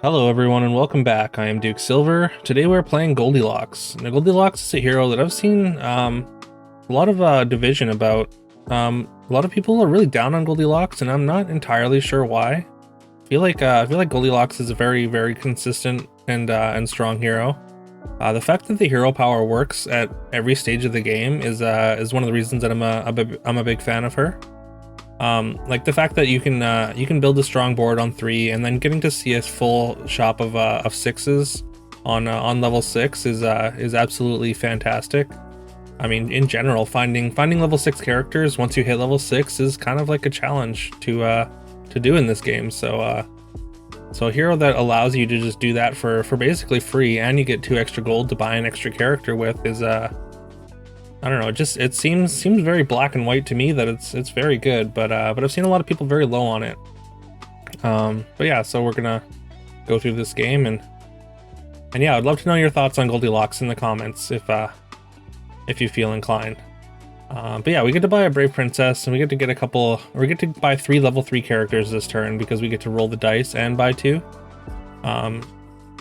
Hello everyone and welcome back. I am Duke Silver. Today we're playing Goldilocks. Now Goldilocks is a hero that I've seen a lot of division about. A lot of people are really down on Goldilocks and I'm not entirely sure why. I feel like Goldilocks is a very consistent and strong hero. The fact that the hero power works at every stage of the game is one of the reasons that I'm a big fan of her. Like the fact that you can build a strong board on 3 and then getting to see a full shop of 6s on level 6 is absolutely fantastic. I mean, in general, finding level 6 characters once you hit level 6 is kind of like a challenge to do in this game. So a hero that allows you to just do that for basically free, and you get 2 extra gold to buy an extra character with, is I don't know, it seems very black and white to me that it's very good, but I've seen a lot of people very low on it. But yeah, so we're gonna go through this game and yeah, I'd love to know your thoughts on Goldilocks in the comments if you feel inclined. But yeah, we get to buy a Brave Princess and we get to buy 3 level 3 characters this turn because we get to roll the dice and buy 2.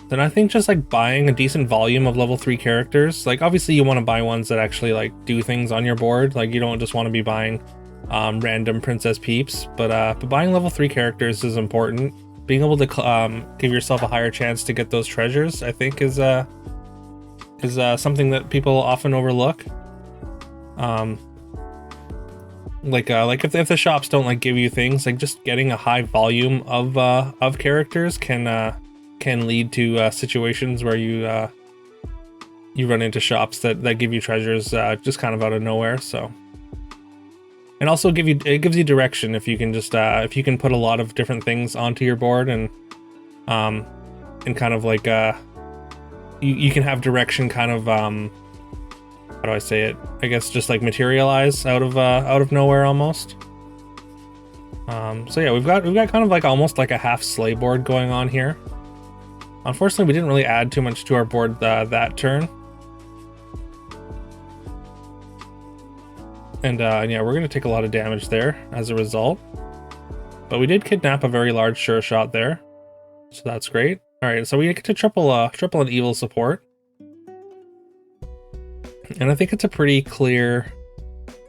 Then I think just like buying a decent volume of level 3 characters, like obviously you want to buy ones that actually like do things on your board. Like you don't just want to be buying random princess peeps, but buying level 3 characters is important. Being able to give yourself a higher chance to get those treasures, I think is something that people often overlook. Like if the shops don't like give you things, like just getting a high volume of characters can lead to situations where you run into shops that give you treasures just kind of out of nowhere. So, and also it gives you direction if you can just if you can put a lot of different things onto your board and kind of like you can have direction kind of how do I say it? I guess just like materialize out of nowhere almost. So yeah, we've got kind of like almost like a half sleigh board going on here. Unfortunately, we didn't really add too much to our board that turn. And yeah, we're going to take a lot of damage there as a result. But we did kidnap a very large sure shot there. So that's great. Alright, so we get to triple an evil support. And I think it's a pretty clear...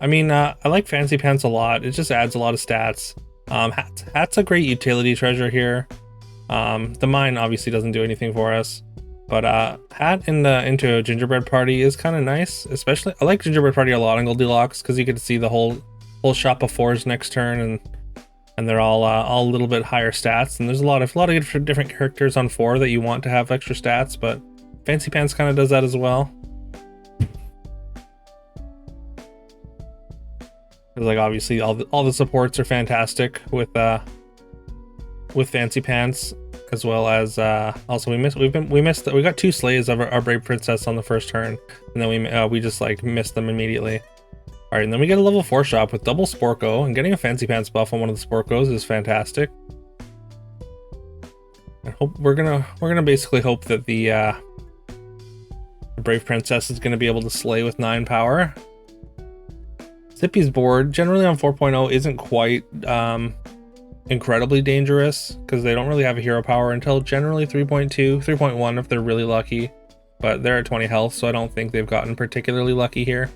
I mean, I like Fancy Pants a lot. It just adds a lot of stats. Hat's a great utility treasure here. The mine obviously doesn't do anything for us, but Hat into a gingerbread party is kind of nice. Especially, I like gingerbread party a lot on Goldilocks because you get to see the whole shop of 4s next turn, and they're all a little bit higher stats. And there's a lot of different characters on 4 that you want to have extra stats, but Fancy Pants kind of does that as well. Because like obviously all the supports are fantastic with Fancy Pants, as well as also we got 2 slays of our Brave Princess on the first turn, and then we just like missed them immediately. All right, and then we get a level 4 shop with double Sporko, and getting a Fancy Pants buff on one of the Sporkos is fantastic. I hope we're gonna basically hope that the Brave Princess is gonna be able to slay with 9 power. Zippy's board generally on 4.0 isn't quite incredibly dangerous because they don't really have a hero power until generally 3.2, 3.1 if they're really lucky, but they're at 20 health, so I don't think they've gotten particularly lucky here.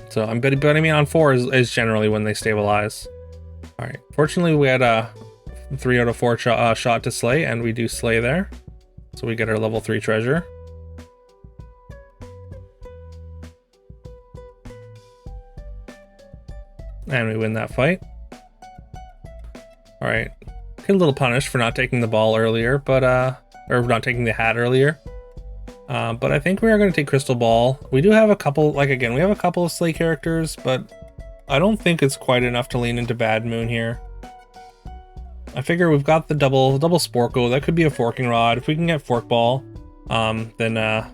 So I'm betting on 4 is generally when they stabilize. All right, fortunately we had a 3 out of 4 shot to slay, and we do slay there, so we get our level 3 treasure. And we win that fight. Alright. Get a little punished for not taking the ball earlier, but or not taking the hat earlier. But I think we are going to take Crystal Ball. We do have a couple, like again, we have a couple of sleigh characters, but I don't think it's quite enough to lean into Bad Moon here. I figure we've got the double Sporko. That could be a Forking Rod. If we can get Fork Ball, then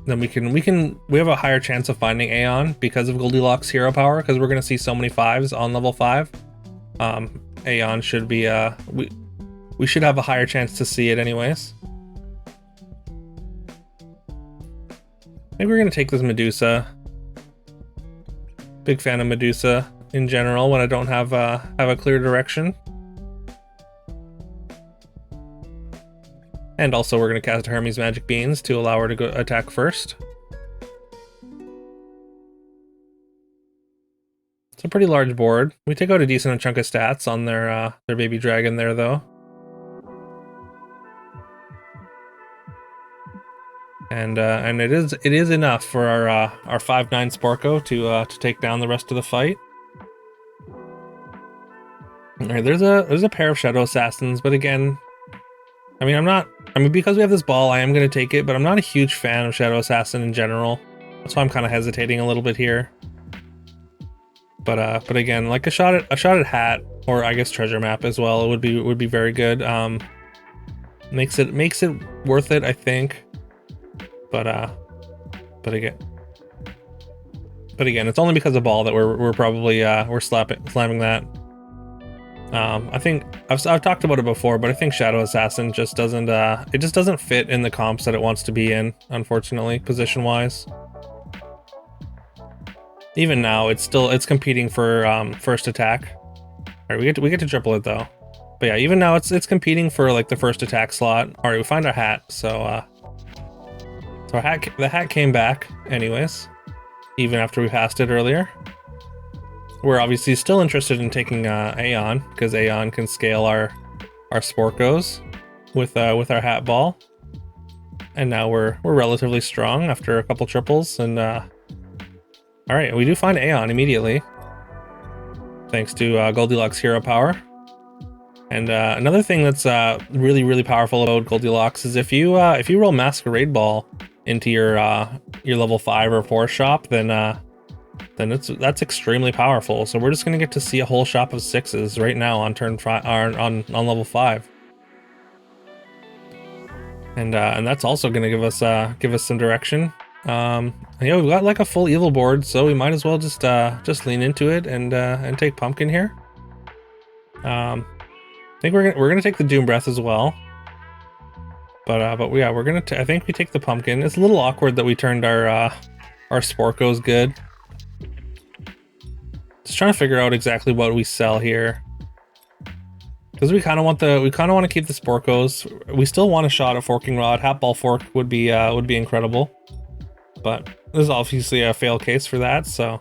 we have a higher chance of finding Aeon because of Goldilocks hero power, because we're going to see so many 5s on level 5. Aeon should be we should have a higher chance to see it anyways. I think we're going to take this Medusa. Big fan of Medusa in general when I don't have a clear direction. And also we're going to cast Hermes Magic Beans to allow her to go attack first. It's a pretty large board. We take out a decent chunk of stats on their baby dragon there, though. And it is enough for our 5/9 Sporko to take down the rest of the fight. All right, there's a pair of Shadow Assassins, but again, I mean because we have this ball, I am going to take it, but I'm not a huge fan of Shadow Assassin in general. That's why I'm kind of hesitating a little bit here. But again, like a shot at hat, or I guess treasure map as well, would be very good. Makes it worth it, I think. But again, it's only because of ball that we're probably slamming that. I think I've talked about it before, but I think Shadow Assassin just doesn't fit in the comps that it wants to be in, unfortunately, position wise. Even now, it's competing for first attack. All right, we get to triple it though. But yeah, even now it's competing for like the first attack slot. All right, we find our hat, so the hat came back anyways, even after we passed it earlier. We're obviously still interested in taking Aeon, because Aeon can scale our Sporkos with our hat ball. And now we're relatively strong after a couple triples, and all right, we do find Aeon immediately, thanks to Goldilocks hero power. And another thing that's really powerful about Goldilocks is if you roll Masquerade Ball into your level 5 or 4 shop, then that's extremely powerful. So we're just gonna get to see a whole shop of 6s right now on turn 5, on level 5. And that's also gonna give us some direction. Yeah, we've got like a full evil board, so we might as well just lean into it and take pumpkin here. I think we're gonna take the Doom Breath as well. But yeah, I think we take the pumpkin. It's a little awkward that we turned our Sporkos good. Just trying to figure out exactly what we sell here, because we kind of want to keep the Sporkos. We still want a shot at Forking Rod. Hat Ball Fork would be incredible, but there's obviously a fail case for that. So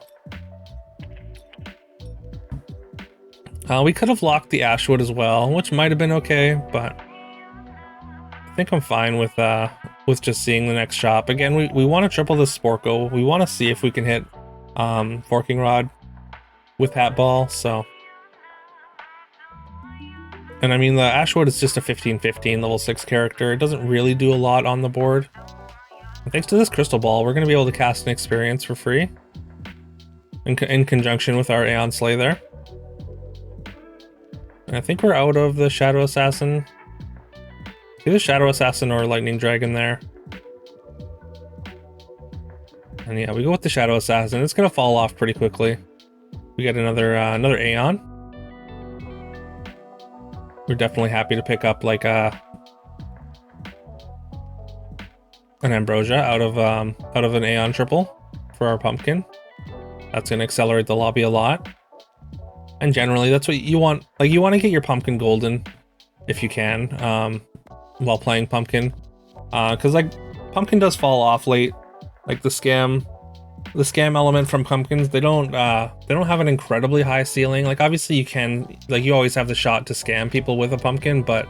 we could have locked the Ashwood as well, which might have been okay, but I think I'm fine with just seeing the next shop. Again, we want to triple the Sporko. We want to see if we can hit Forking Rod with Hat Ball, so. And I mean, the Ashwood is just a 15/15 level 6 character. It doesn't really do a lot on the board. And thanks to this Crystal Ball, we're going to be able to cast an experience for free in conjunction with our Aeon Slay there. And I think we're out of the Shadow Assassin. Either Shadow Assassin or Lightning Dragon there. And yeah, we go with the Shadow Assassin. It's going to fall off pretty quickly. We get another Aeon. We're definitely happy to pick up like an Ambrosia out of an Aeon triple for our pumpkin. That's going to accelerate the lobby a lot. And generally, that's what you want. Like, you want to get your pumpkin golden if you can while playing pumpkin, because like pumpkin does fall off late. Like the scam element from pumpkins, they don't have an incredibly high ceiling. Like obviously you can, like you always have the shot to scam people with a pumpkin, but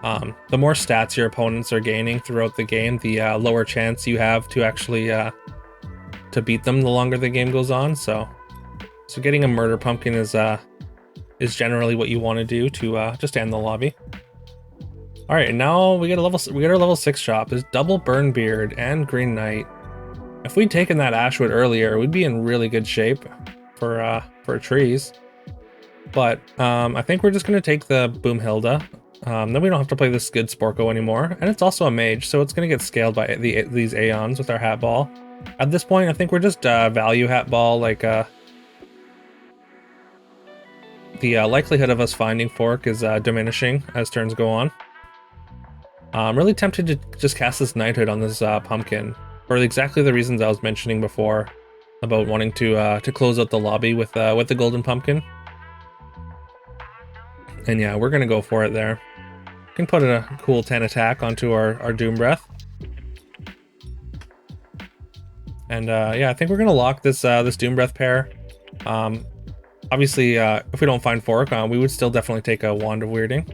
the more stats your opponents are gaining throughout the game, the lower chance you have to actually to beat them the longer the game goes on. So getting a murder pumpkin is generally what you want to do to just end the lobby. All right, and now we get our level 6 shop. There's double Burn Beard and Green Knight. If we'd taken that Ashwood earlier, we'd be in really good shape for trees. But I think we're just gonna take the Boomhilda. Then we don't have to play this good Sporko anymore, and it's also a mage, so it's gonna get scaled by these Aeons with our Hat Ball. At this point, I think we're just value Hat Ball, like the likelihood of us finding Fork is diminishing as turns go on. I'm really tempted to just cast this Knighthood on this pumpkin for exactly the reasons I was mentioning before. about wanting to close out the lobby with the golden pumpkin. And yeah, we're gonna go for it there. Can put a cool 10 attack onto our Doom Breath. And yeah, I think we're gonna lock this this Doom Breath pair. Obviously, if we don't find Fork, we would still definitely take a Wand of Weirding.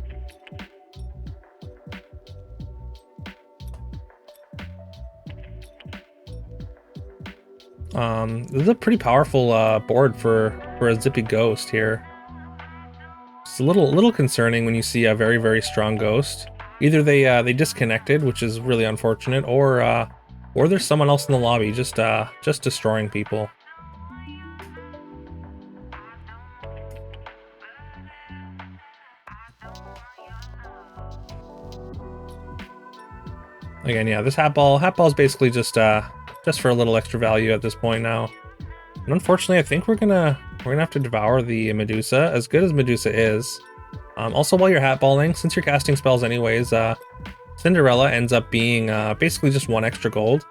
This is a pretty powerful board for a Zippy Ghost here. It's a little concerning when you see a very strong ghost. Either they disconnected, which is really unfortunate, or there's someone else in the lobby just destroying people. Again, yeah, this hat ball is basically just for a little extra value at this point now. And unfortunately, I think we're gonna have to devour the Medusa, as good as Medusa is. Also, while you're hat balling, since you're casting spells anyways, Cinderella ends up being basically just 1 extra gold.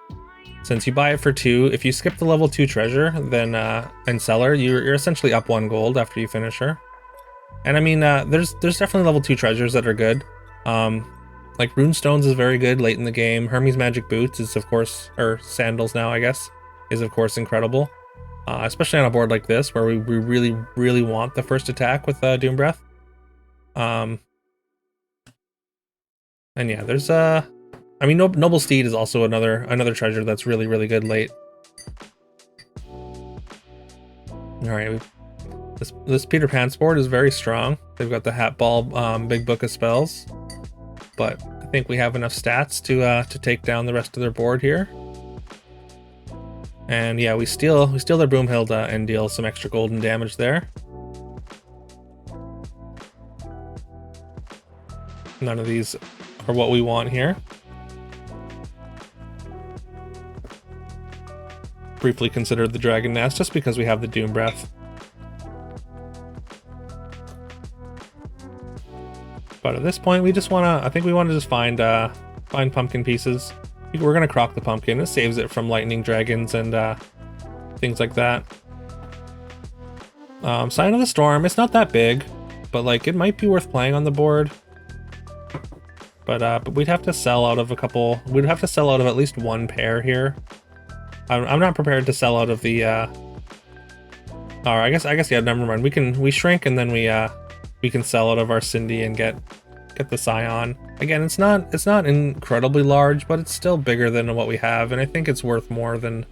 Since you buy it for 2, if you skip the level 2 treasure, then and sell her, you're essentially up 1 gold after you finish her. And I mean, there's definitely level 2 treasures that are good. Like Runestones is very good late in the game. Hermes Magic Boots is of course, or Sandals now I guess, is of course incredible. Especially on a board like this where we really want the first attack with Doom Breath. And yeah, there's I mean, Noble Steed is also another treasure that's really good late. All right, this Peter Pan's board is very strong. They've got the Hat Ball, Big Book of Spells, but I think we have enough stats to take down the rest of their board here. And yeah, we steal their Broomhild and deal some extra golden damage there. None of these are what we want here. Briefly considered the Dragon Nest just because we have the Doom Breath. But at this point, we just I think we want to just find pumpkin pieces. We're gonna crock the pumpkin. It saves it from lightning dragons and things like that. Sign of the Storm. It's not that big, but like it might be worth playing on the board. But we'd have to sell out of a couple. We'd have to sell out of at least 1 pair here. I'm not prepared to sell out of the. Or I guess yeah. Never mind. We shrink and then we can sell out of our Cindy and get the Scion. Again, it's not incredibly large, but it's still bigger than what we have, and I think it's worth more than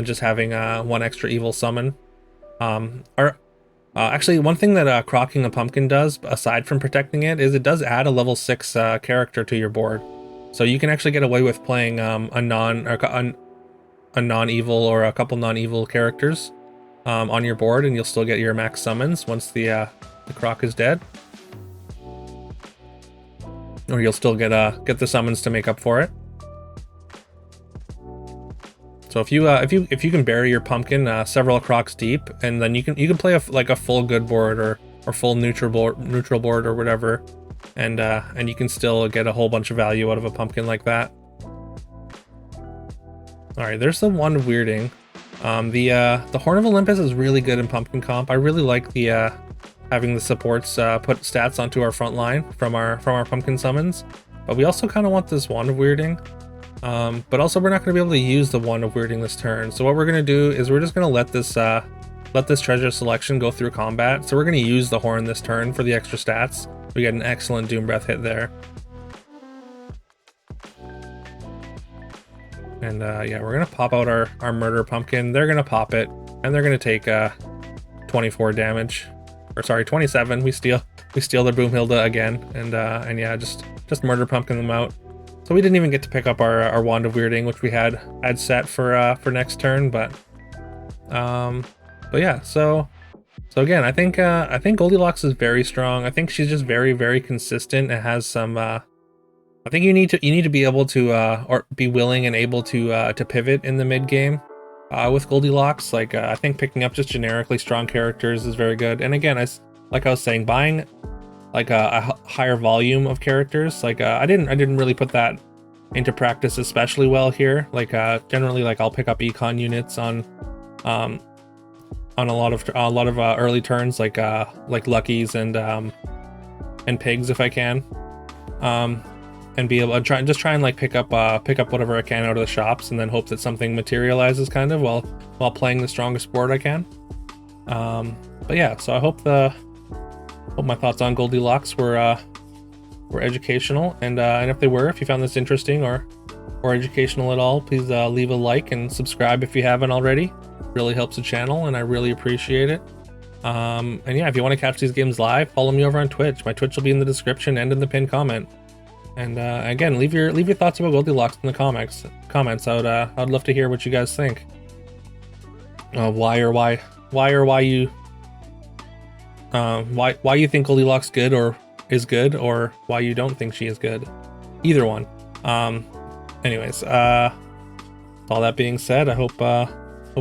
just having 1 extra evil summon. Actually, one thing that crocking a pumpkin does, aside from protecting it, is it does add a level 6 character to your board. So you can actually get away with playing a non-evil or a couple non-evil characters on your board, and you'll still get your max summons once the croc is dead. Or you'll still get the summons to make up for it. So if you can bury your pumpkin several crocs deep, and then you can play a full good board or full neutral board or whatever, and you can still get a whole bunch of value out of a pumpkin like that. All right, there's the Wand of Weirding. The Horn of Olympus is really good in pumpkin comp. I really like the having the supports put stats onto our front line from our pumpkin summons, but we also kind of want this Wand of Weirding. But also we're not going to be able to use the Wand of Weirding this turn. So what we're going to do is we're just going to let this treasure selection go through combat. So we're going to use the Horn this turn for the extra stats. We get an excellent Doom Breath hit there. And yeah, we're going to pop out our Murder Pumpkin. They're going to pop it, and they're going to take 24 damage. Or sorry, 27. We steal the Broomhilda again, and yeah, just Murder Pumpkin them out. So we didn't even get to pick up our Wand of Weirding, which we had set for next turn, but yeah. So again, I think Goldilocks is very strong. I think she's just very consistent and has some. I think you need to be able to or be willing and able to pivot in the mid game with Goldilocks. Like I think picking up just generically strong characters is very good. And again, like I was saying, buying like a higher volume of characters. Like I didn't really put that into practice especially well here. Like generally, like I'll pick up econ units on on a lot of early turns, like luckies and pigs if I can, and be able to try and like pick up whatever I can out of the shops, and then hope that something materializes kind of while playing the strongest board I can. But yeah, so I hope my thoughts on Goldilocks were educational, and if they were, if you found this interesting or educational at all, please leave a like and subscribe if you haven't already. Really helps the channel, and I really appreciate it. And yeah, if you want to catch these games live, follow me over on Twitch. My Twitch will be in the description and in the pinned comment. And again, leave your thoughts about Goldilocks in the comments. I'd love to hear what you guys think. Why you think Goldilocks is good, or why you don't think she is good. Either one. Anyways, all that being said, I hope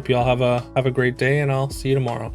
you all have a great day, and I'll see you tomorrow.